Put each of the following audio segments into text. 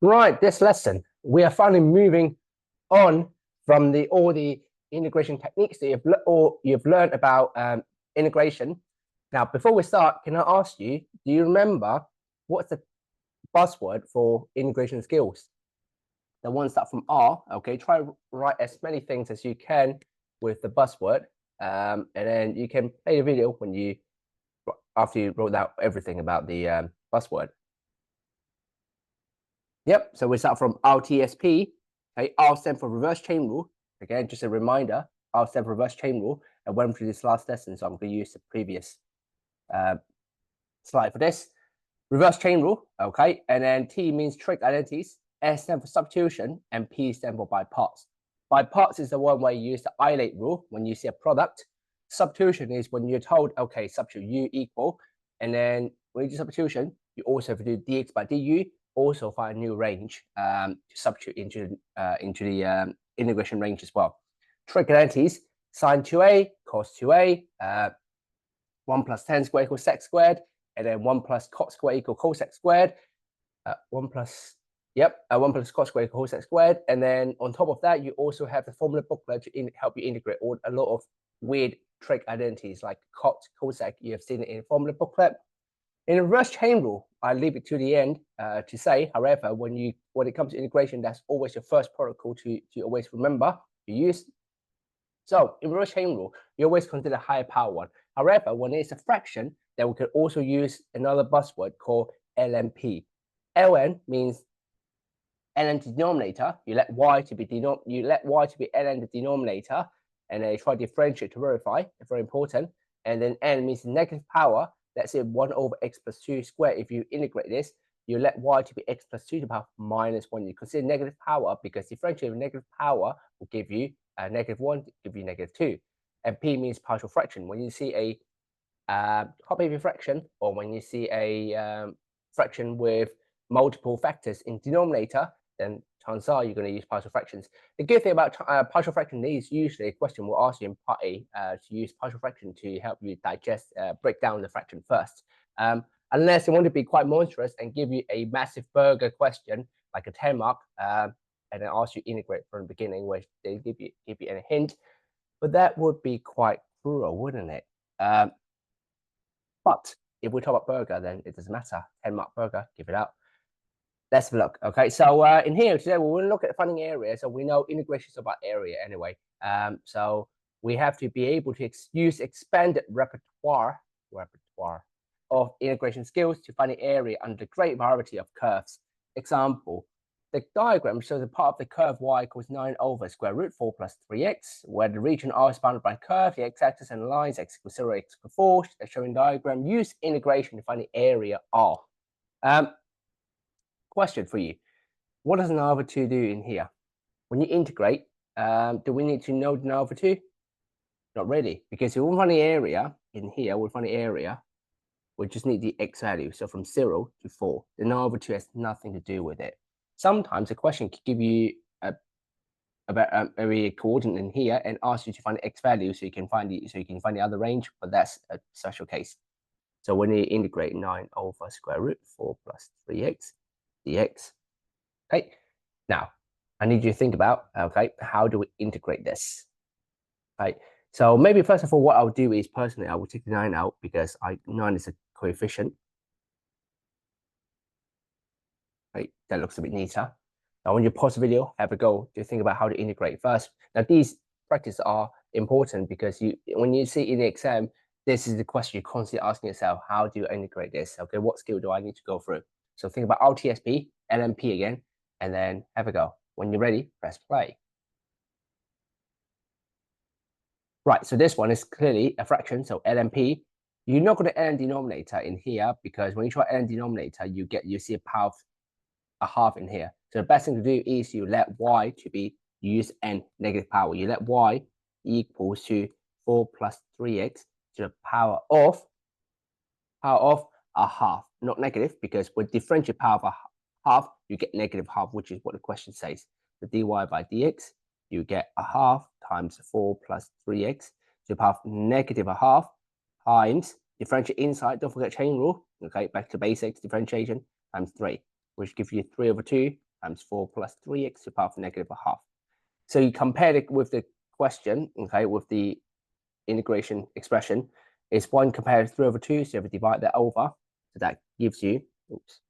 Right, this lesson, we are finally moving on from all the integration techniques that you've learned about integration. Now, before we start, can I ask you, do you remember what's the buzzword for integration skills? The ones that from R, okay, try to write as many things as you can with the buzzword, and then you can play the video after you wrote out everything about the buzzword. Yep, so we start from RTSP. Okay, R stands for reverse chain rule. Again, just a reminder, R stands for reverse chain rule. I went through this last lesson, so I'm going to use the previous slide for this. Reverse chain rule, okay, and then T means trig identities, S stands for substitution, and P stands for by parts. By parts is the one where you use the isolate rule when you see a product. Substitution is when you're told, okay, substitute U equal, and then when you do substitution, you also have to do dx by du, also find a new range to substitute into the integration range as well. Trig identities, sine 2a, cos 2a, 1 plus tan squared equals sec squared, and then 1 plus cot squared equals cosec squared. 1 plus cot squared equals cosec squared. And then on top of that, you also have the formula booklet to help you integrate a lot of weird trig identities like cot, cosec. You have seen it in the formula booklet. In a reverse chain rule, I leave it to the end to say, however, when it comes to integration, that's always your first protocol to always remember to use. So in reverse chain rule, you always consider higher power one. However, when it's a fraction, then we could also use another buzzword called LNP. Ln means ln denominator. You let y to be ln the denominator, and then you try to differentiate to verify. It's very important. And then n means negative power. Let's say 1 over x plus 2 squared. If you integrate this, you let y to be x plus 2 to the power minus 1. You consider negative power because differentiating with negative power will give you -1, give you -2. And p means partial fraction. When you see a copy of a fraction, or when you see a fraction with multiple factors in denominator, then chances are you're going to use partial fractions. The good thing about partial fraction is usually a question will ask you in part A to use partial fraction to help you break down the fraction first. Unless they want to be quite monstrous and give you a massive burger question, like a 10 mark, and then ask you integrate from the beginning, where they give you a hint. But that would be quite cruel, wouldn't it? But if we talk about burger, then it doesn't matter. 10 mark burger, give it out. Let's have a look. Okay, so in here today, we're going to look at finding area. So we know integration is about area anyway. So we have to be able to use expanded repertoire of integration skills to find the area under a great variety of curves. Example, the diagram shows a part of the curve y equals 9 over square root 4 plus 3x, where the region R is bounded by a curve, the x-axis and the lines x equals 0, x equals 4. The showing diagram use integration to find the area R. Question for you. What does an over 2 do in here? When you integrate, do we need to know the over 2? Not really, because if we find the area in here, we'll find the area. We just need the x value. So from 0 to 4. The over 2 has nothing to do with it. Sometimes a question could give you a coordinate in here and ask you to find the x value so you can find the other range, but that's a special case. So when you integrate 9 over square root 4 plus 3x dx. Okay, now I need you to think about, okay, how do we integrate this? Right, so maybe first of all, what I'll do is personally, I will take the 9 out because 9 is a coefficient. Right, that looks a bit neater. Now, when you pause the video, have a go to think about how to integrate first. Now, these practices are important because when you see in the exam, this is the question you're constantly asking yourself: how do you integrate this? Okay, what skill do I need to go through? So think about RTSP, LNP again, and then have a go. When you're ready, press play. Right, so this one is clearly a fraction, so LNP. You're not going to ln denominator in here because when you try ln denominator, you see a half in here. So the best thing to do is you let y to be use n negative power. You let y equals to 4 plus 3x to the power of a half, not negative, because with differential power of a half, you get negative half, which is what the question says. The dy by dx, you get a half times 4 plus 3x to the power of negative a half times differential inside. Don't forget chain rule. Okay, back to basics, differentiation times 3, which gives you 3 over 2 times 4 plus 3x to the power of negative a half. So you compare it with the question, okay, with the integration expression, is 1 compared to 3 over 2, so you have to divide that over. So that gives you, oops.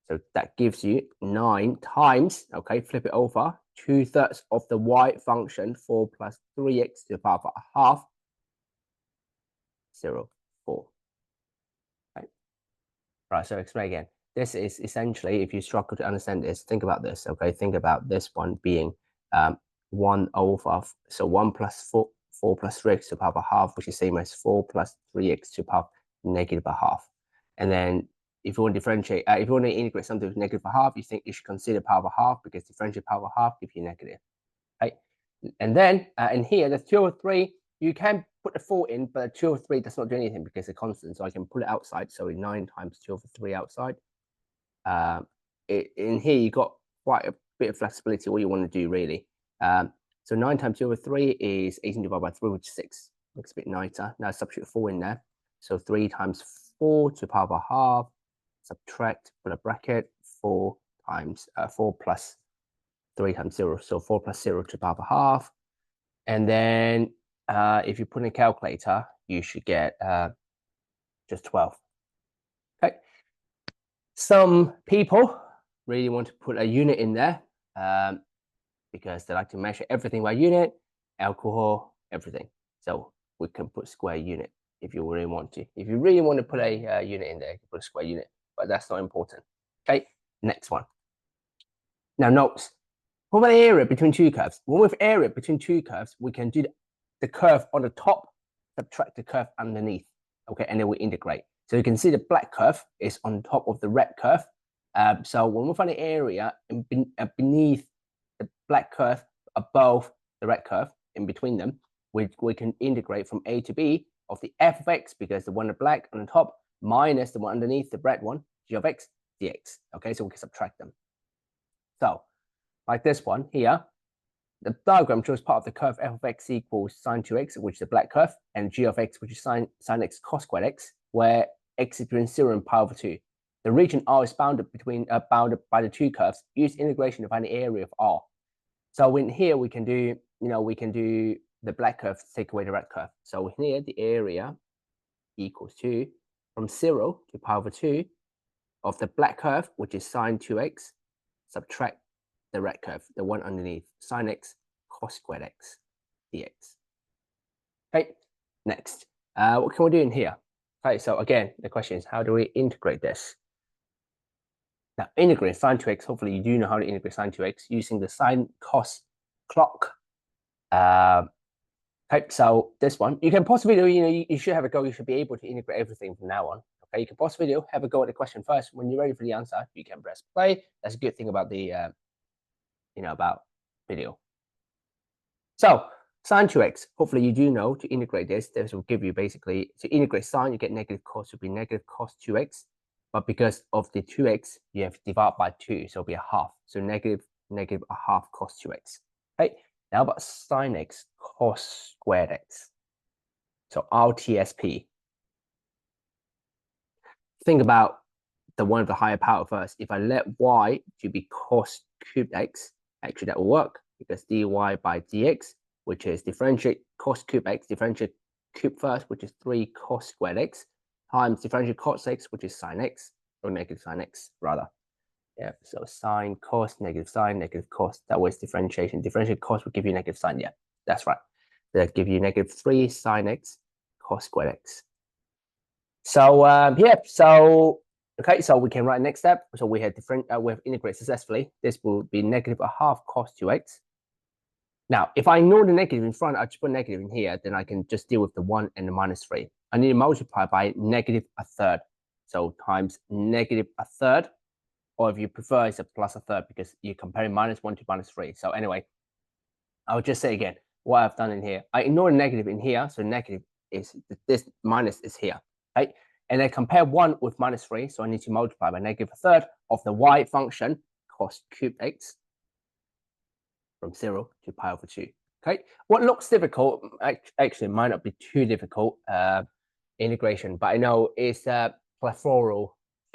So that gives you 9 times, okay, flip it over, 2/3 of the y function, 4 plus 3x to the power of a half, 0, 4. Right, right, so explain again. This is essentially, if you struggle to understand this, think about this, okay? Think about this one being 1 over, so 1 plus 4 plus 3x to the power of a half, which is same as 4 plus 3x to the power of negative a half. And then if you want to differentiate, if you want to integrate something with negative a half, you think you should consider power of a half because differentiate power of a half gives you negative, right? And then in here, the 2 over 3, you can put the 4 in, but the 2 over 3 does not do anything because it's a constant, so I can pull it outside. So 9 times 2 over 3 outside. In here, you got quite a bit of flexibility, what you want to do really. So 9 times 2 over 3 is 18 divided by 3, which is 6. Looks a bit nicer. Now substitute 4 in there. So 3 times 4 to the power of a half, subtract, put a bracket, 4 times 4 plus 3 times 0. So 4 plus 0 to the power of a half. And then if you put in a calculator, you should get just 12. Okay. Some people really want to put a unit in there because they like to measure everything by unit, alcohol, everything. So we can put square unit if you really want to. If you really want to put a unit in there, you can put a square unit, but that's not important. Okay, next one. Now notes, what about the area between two curves? Well, with area between two curves, we can do the curve on the top, subtract the curve underneath, okay, and then we integrate. So you can see the black curve is on top of the red curve. So when we find the area beneath the black curve, above the red curve, in between them, we can integrate from a to b of the f of x, because the one in black on the top minus the one underneath, the red one, g of x dx. Okay, so we can subtract them. So like this one here, the diagram shows part of the curve f of x equals sine 2x, which is the black curve, and g of x, which is sine x cos squared x, where x is between 0 and pi over 2. The region R is bounded by the two curves. Use integration to find the area of R. So in here we can do, we can do the black curve to take away the red curve. So here the area equals to, from 0 to pi over 2 of the black curve, which is sine 2x, subtract the red curve, the one underneath, sine x cos squared x dx. Okay, next, what can we do in here? Okay, so again, the question is, how do we integrate this? Now, integrate sine 2x, hopefully you do know how to integrate sine 2x using the sine cos clock. Okay, so this one, you can pause the video, you should have a go, you should be able to integrate everything from now on. Okay, you can pause the video, have a go at the question first. When you're ready for the answer, you can press play. That's a good thing about the, about video. So, sine 2x, hopefully you do know to integrate this. This will give you basically, to integrate sine, you get negative cos, will be negative cos 2x. But because of the 2x, you have to divide by 2, so it'll be a half. So negative a half cos 2x. Okay, now about sine x cos squared x. So RTSP. Think about the one of the higher power first. If I let y to be cos cubed x, actually that will work, because dy by dx, which is differentiate cos cubed x, differentiate cube first, which is 3 cos squared x, times differentiate cos x, which is sine x, or negative sine x, rather. Yeah, so sine cos, negative cos, that was differentiation. Differentiate cos will give you negative sine, yeah, that's right. That give you negative 3 sine x cos squared x. So, okay, so we can write next step. So we have integrated successfully. This will be negative a half cos 2x. Now, if I ignore the negative in front, I just put negative in here, then I can just deal with the 1 and the minus 3. I need to multiply by negative a third. So times negative a third, or if you prefer, it's a plus a third, because you're comparing minus 1 to minus 3. So anyway, I'll just say again what I've done in here. I ignore the negative in here, so negative is this, minus is here, right? And I compare 1 with minus 3, so I need to multiply by negative a third of the y function cos cubed x from 0 to pi over 2. Okay, what looks difficult actually might not be too difficult integration, but I know it's plethora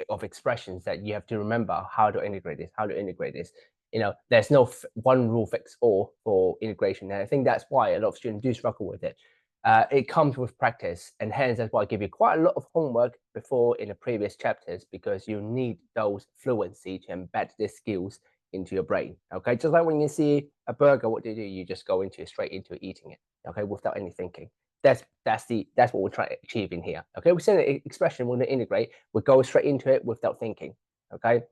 of expressions that you have to remember how to integrate this. You know, there's no one rule fits all for integration, and I think that's why a lot of students do struggle with it. It comes with practice, and hence that's why I give you quite a lot of homework before in the previous chapters, because you need those fluency to embed these skills into your brain. Okay, just like when you see a burger, what do? You just go straight into eating it. Okay, without any thinking. That's what we're trying to achieve in here. Okay, we send an expression, we're going to integrate, we go straight into it without thinking. Okay,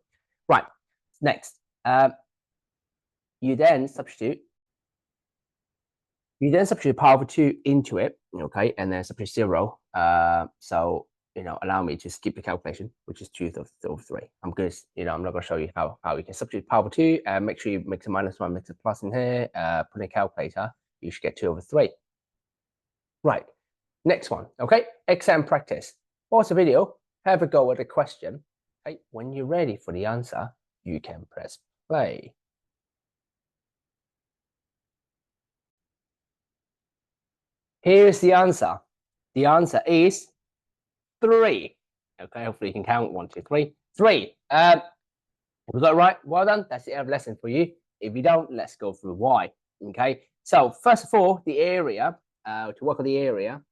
right. Next, you then substitute power of 2 into it, okay, and then substitute 0. So, you know, allow me to skip the calculation, which is 2 over 3. I'm good, you know, I'm not going to show you how you can substitute power of 2, and make sure you mix a -1, mix a plus in here, put in a calculator, you should get 2 over 3. Right, next one, okay, exam practice. Pause the video, have a go at the question. Okay, when you're ready for the answer, you can press play. Here's the answer. The answer is 3. Okay, hopefully you can count 1, 2, 3. 3. If we got it right, well done. That's the lesson for you. If you don't, let's go through why. Okay, so first of all, the area. To work on the area,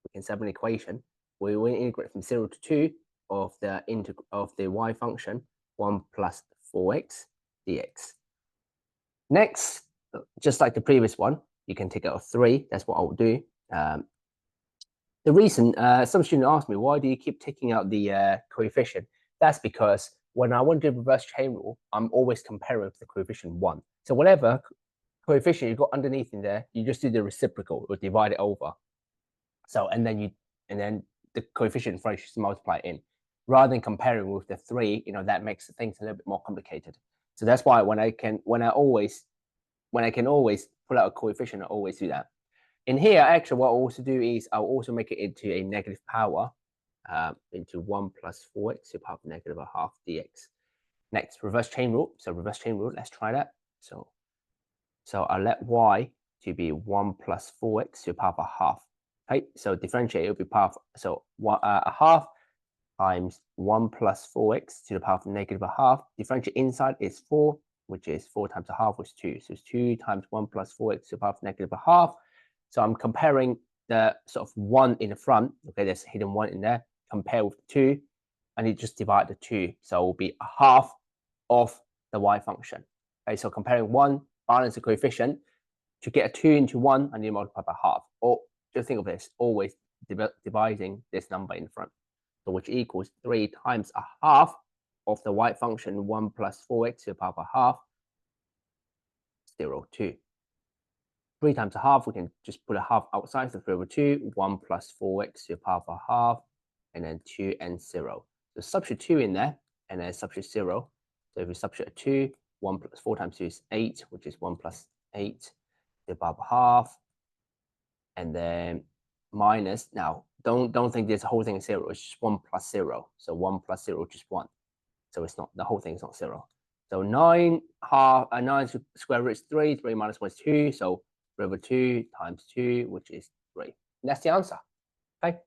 we can set an equation. We will integrate from 0 to 2 of the y function, 1 plus 4x dx. Next, just like the previous one, you can take out a 3. That's what I'll do. The reason some students ask me, why do you keep taking out the coefficient? That's because when I want to do reverse chain rule, I'm always comparing with the coefficient 1. So whatever coefficient you got underneath in there, you just do the reciprocal or divide it over. So and then the coefficient in front just multiply it in, rather than comparing with the 3. You know, that makes things a little bit more complicated. So that's why when I can always pull out a coefficient, I always do that. In here, actually, what I'll also do is I'll also make it into a negative power, into 1 plus 4x to the power of negative a half dx. Next, reverse chain rule. So reverse chain rule, let's try that. So I'll let y to be 1 plus 4x to the power of a half. Okay, so differentiate, it'll be power of, so a half times 1 plus 4x to the power of negative a half. Differentiate inside is 4, which is 4 times a half, which is 2. So it's 2 times 1 plus 4x to the power of negative a half. So I'm comparing the sort of 1 in the front. Okay, there's a hidden 1 in there. Compare with 2, and you just divide the 2. So it will be a half of the y function. Okay, so comparing 1, balance the coefficient. To get a 2 into 1, I need to multiply by half. Or just think of this, always dividing this number in front. So which equals 3 times a half of the y function, 1 plus 4x to the power of a half, 0, 2. 3 times a half, we can just put a half outside, so 3 over 2, 1 plus 4x to the power of a half, and then 2 and 0. So substitute 2 in there, and then substitute 0. So if we substitute 2, 1 plus 4 times 2 is 8, which is 1 plus 8 to the power of a half, and then minus, now don't think this whole thing is 0, it's just 1 plus 0. So 1 plus 0 is just 1. So it's not, the whole thing is not 0. So 9 square root is 3, 3 minus 1 is 2, so 3 over 2 times 2, which is 3. And that's the answer. Okay,